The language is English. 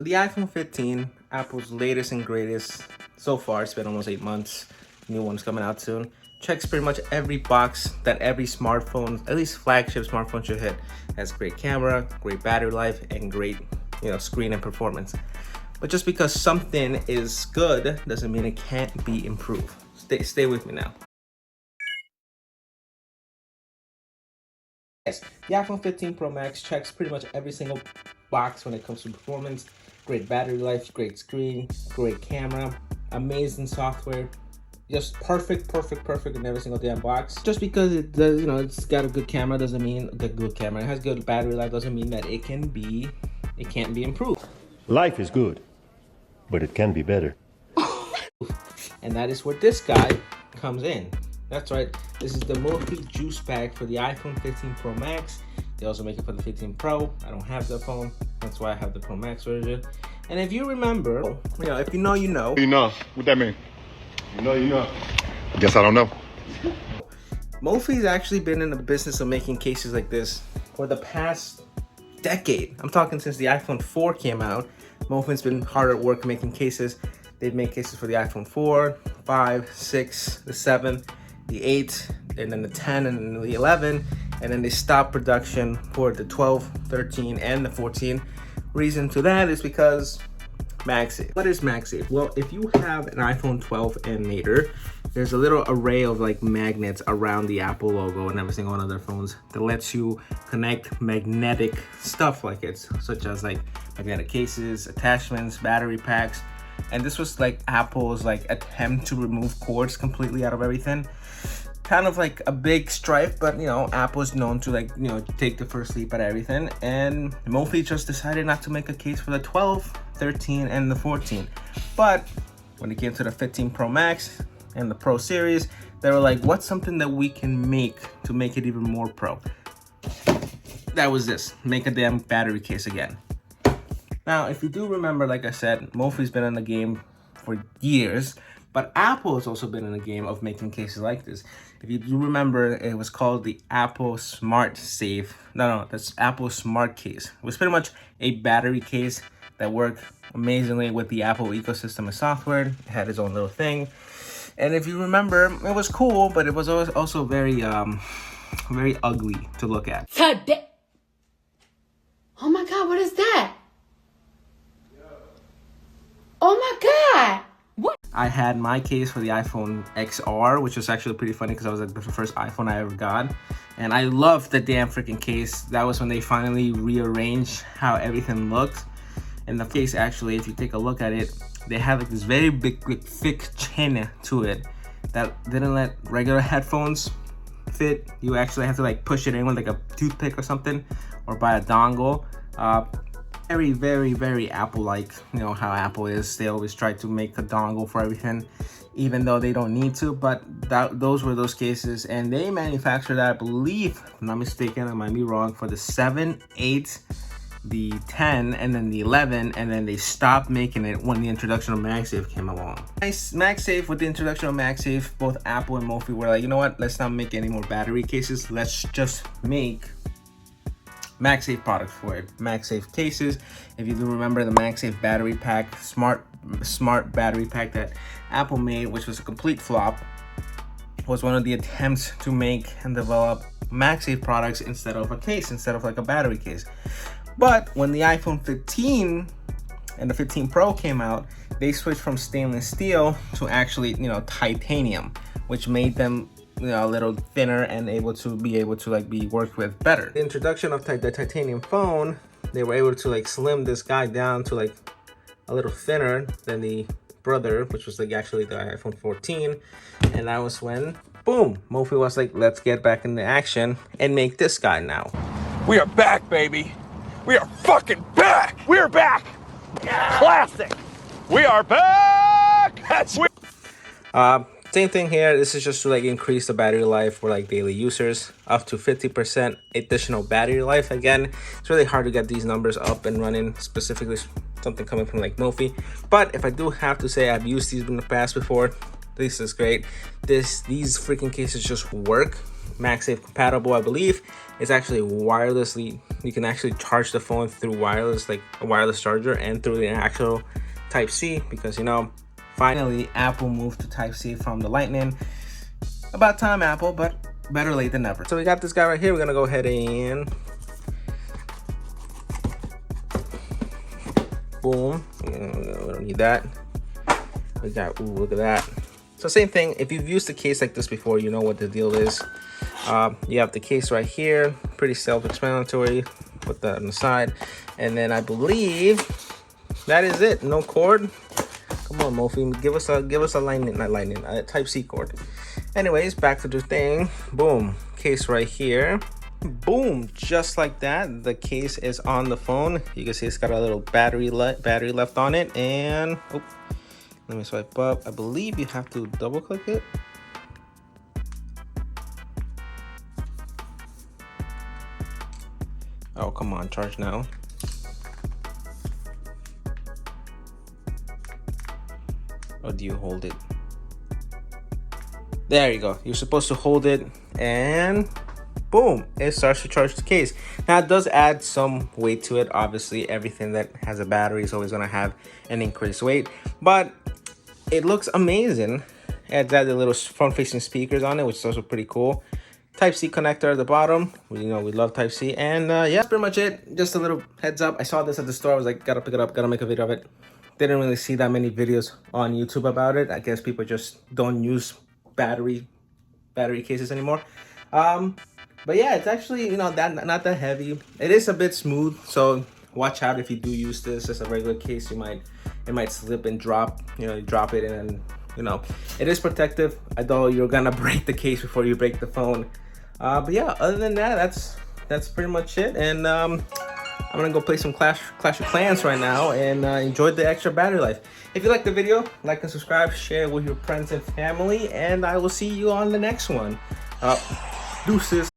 The iPhone 15, Apple's latest and greatest so far. It's been almost 8 months. New one's coming out soon. Checks pretty much every box that every smartphone, at least flagship smartphone, should hit. Has great camera, great battery life, and great, screen and performance. But just because something is good doesn't mean it can't be improved. Stay with me now. Yes, the iPhone 15 Pro Max checks pretty much every single box when it comes to performance. Great battery life, great screen, great camera, amazing software. Just perfect in every single damn box. Just because it does, it's got a good camera doesn't mean good camera. It has good battery life doesn't mean that it can't be improved. Life is good, but it can be better. And that is where this guy comes in. That's right, this is the Mophie juice bag for the iPhone 15 Pro Max. They also make it for the 15 Pro. I don't have the phone, that's why I have the Pro Max version. And if you remember, if you know, you know. You know, what that mean? You know. Guess I don't know. Mophie's actually been in the business of making cases like this for the past decade. I'm talking since the iPhone 4 came out. Mophie's been hard at work making cases. They've made cases for the iPhone 4, 5, 6, the 7, the 8, and then the 10, and then the 11, and then they stopped production for the 12, 13, and the 14. Reason to that is because MagSafe. What is MagSafe? Well, if you have an iPhone 12 and later, there's a little array of like magnets around the Apple logo and every single one of their phones that lets you connect magnetic stuff like it, such as like magnetic cases, attachments, battery packs. And this was like Apple's like attempt to remove cords completely out of everything. Kind of like a big stripe, but Apple's known to take the first leap at everything. And Mophie just decided not to make a case for the 12, 13, and the 14. But when it came to the 15 Pro Max and the Pro series, they were like, what's something that we can make to make it even more pro? That was this, make a damn battery case again. Now, if you do remember, like I said, Mophie's been in the game for years, but Apple has also been in the game of making cases like this. If you do remember, it was called the Apple Smart Safe. No, that's Apple Smart Case. It was pretty much a battery case that worked amazingly with the Apple ecosystem of software. It had its own little thing. And if you remember, it was cool, but it was also very ugly to look at. Oh my God, what is that? Oh my God! What? I had my case for the iPhone XR, which was actually pretty funny because I was like the first iPhone I ever got. And I loved the damn freaking case. That was when they finally rearranged how everything looked. And the case actually, if you take a look at it, they had like this very big, like, thick chin to it that didn't let regular headphones fit. You actually have to like push it in with like a toothpick or something, or buy a dongle. Very Apple-like, how Apple is. They always try to make a dongle for everything, even though they don't need to. But those were those cases, and they manufactured that, I believe, if I'm not mistaken, I might be wrong, for the 7, 8, the 10, and then the 11, and then they stopped making it when the introduction of MagSafe came along. MagSafe, with the introduction of MagSafe, both Apple and Mophie were like, you know what, let's not make any more battery cases, let's just make MagSafe products for it. MagSafe cases. If you do remember the MagSafe battery pack, smart battery pack that Apple made, which was a complete flop, was one of the attempts to make and develop MagSafe products instead of a case, instead of like a battery case. But when the iPhone 15 and the 15 Pro came out, they switched from stainless steel to actually, titanium, which made them a little thinner and be worked with better. The introduction of the titanium phone, they were able to like slim this guy down to like a little thinner than the brother, which was like actually the iPhone 14. And that was when, boom, Mophie was like, let's get back into action and make this guy now. We are back, baby. We are fucking back. We're back. Yeah. Classic. We are back. That's Same thing here. This is just to like increase the battery life for like daily users, up to 50% additional battery life. Again, it's really hard to get these numbers up and running, specifically something coming from like Mophie. But if I do have to say, I've used these in the past before. This is great. These freaking cases just work. MagSafe compatible, I believe. It's actually wirelessly you can actually charge the phone through wireless, like a wireless charger, and through the actual Type-C, because you know, finally Apple moved to Type-C from the Lightning. About time, Apple, but better late than never. So we got this guy right here. We're gonna go ahead and boom. We don't need that. We got, ooh, look at that. So same thing, if you've used a case like this before, you know what the deal is. You have the case right here, pretty self-explanatory. Put that on the side, and then I believe that is it. No cord. Come on, Mophie, give us a lightning, not lightning, a Type-C cord. Anyways, back to the thing. Boom, case right here. Boom, just like that. The case is on the phone. You can see it's got a little battery left on it, and oh, let me swipe up. I believe you have to double click it. Oh, come on, charge now. Or do you hold it? There you go. You're supposed to hold it, and boom, it starts to charge the case. Now it does add some weight to it. Obviously, everything that has a battery is always gonna have an increased weight, but it looks amazing. It adds the little front-facing speakers on it, which is also pretty cool. Type-C connector at the bottom. You know, we love Type-C. And yeah, that's pretty much it. Just a little heads up. I saw this at the store. I was like, gotta pick it up, gotta make a video of it. Didn't really see that many videos on YouTube about it. I guess people just don't use battery cases anymore. But yeah, it's actually, you know, not that heavy. It is a bit smooth, so watch out if you do use this as a regular case. It might slip and drop. You know, you drop it, and then, you know, it is protective, although you're gonna break the case before you break the phone. But yeah, other than that, that's pretty much it. And I'm gonna go play some Clash of Clans right now and enjoy the extra battery life. If you like the video, like and subscribe, share it with your friends and family, and I will see you on the next one. Deuces.